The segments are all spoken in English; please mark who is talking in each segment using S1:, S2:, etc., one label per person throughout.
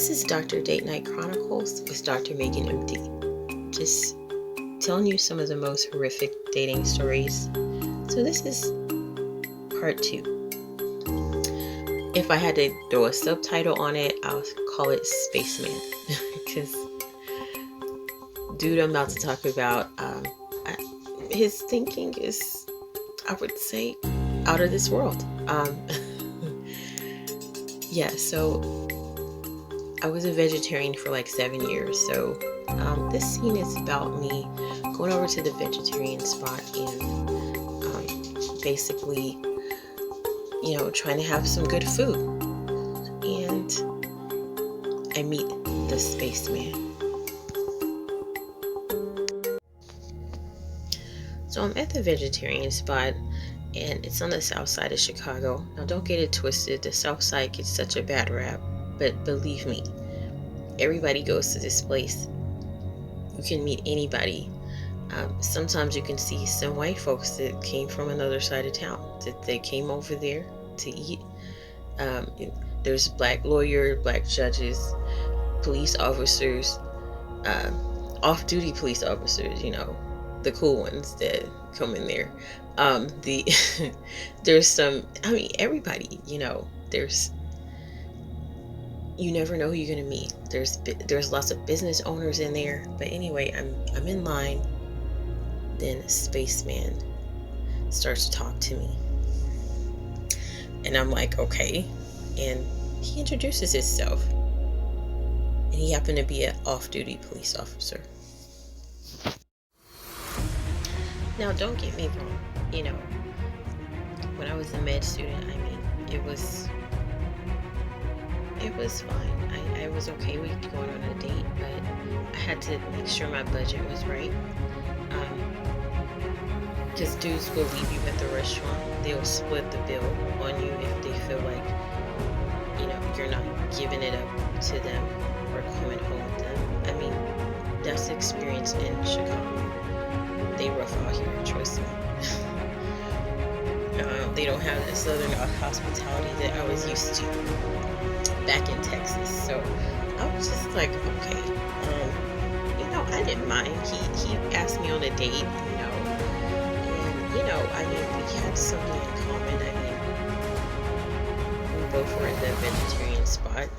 S1: This is Dr. Date Night Chronicles with Dr. Megan MD. Just telling you some of the most horrific dating stories. So this is part 2. If I had to throw a subtitle on it, I'll call it Spaceman. Because dude I'm about to talk about, his thinking is, I would say, out of this world. So I was a vegetarian for like 7 years. So this scene is about me going over to the vegetarian spot and basically, trying to have some good food. And I meet the spaceman. So I'm at the vegetarian spot, and it's on the south side of Chicago. Now don't get it twisted, the south side gets such a bad rap, but believe me, everybody goes to this place. You can meet anybody. Sometimes you can see some white folks that came from another side of town, that they came over there to eat. There's black lawyers, black judges, police officers, off-duty police officers, the cool ones that come in there. There's some, everybody, you never know who you're gonna meet. There's lots of business owners in there. But anyway, I'm in line. Then a spaceman starts to talk to me, and I'm like, okay. And he introduces himself, and he happened to be an off-duty police officer. Now, don't get me wrong. When I was a med student, it was fine. I was okay with going on a date, but I had to make sure my budget was right. Because dudes will leave you at the restaurant. They'll split the bill on you if they feel like, you're not giving it up to them or coming home with them. That's the experience in Chicago. They rough out here, trust me. They don't have that southern hospitality that I was used to back in Texas. So I was just like, okay, I didn't mind. He asked me on a date, and we had something in common. We both were in the vegetarian spot,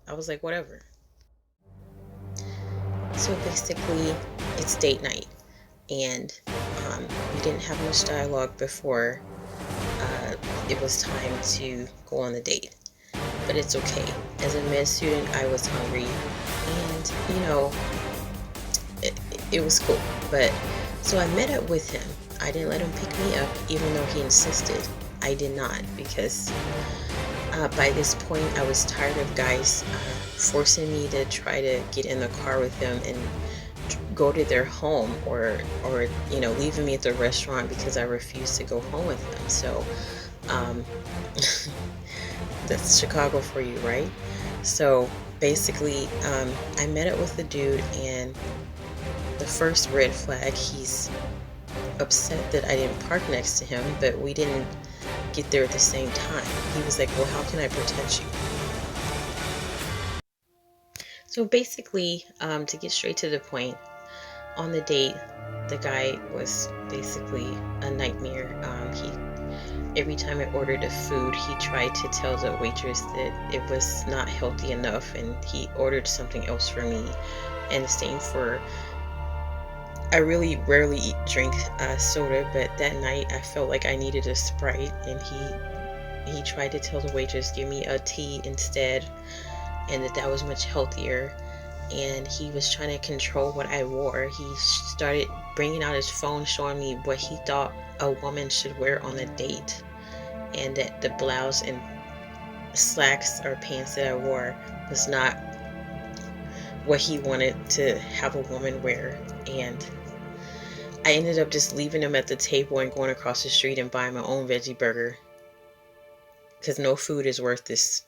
S1: I was like, whatever. So basically, it's date night, and we didn't have much dialogue before it was time to go on the date. But it's okay. As a med student, I was hungry, and it was cool. But so I met up with him. I didn't let him pick me up, even though he insisted. I did not, because by this point I was tired of guys forcing me to try to get in the car with them and go to their home, or leaving me at the restaurant because I refused to go home with them. So that's Chicago for you, right? So basically, I met up with the dude, and the first red flag, he's upset that I didn't park next to him, but we didn't get there at the same time. He was like, well, how can I protect you? So basically, to get straight to the point, on the date, the guy was basically a nightmare. Every time I ordered the food, he tried to tell the waitress that it was not healthy enough, and he ordered something else for me. And the same for, I really rarely drink soda, but that night I felt like I needed a Sprite, and he tried to tell the waitress, give me a tea instead, and that was much healthier. And he was trying to control what I wore. He started bringing out his phone, showing me what he thought a woman should wear on a date, and that the blouse and slacks or pants that I wore was not what he wanted to have a woman wear. And I ended up just leaving him at the table and going across the street and buying my own veggie burger, because no food is worth this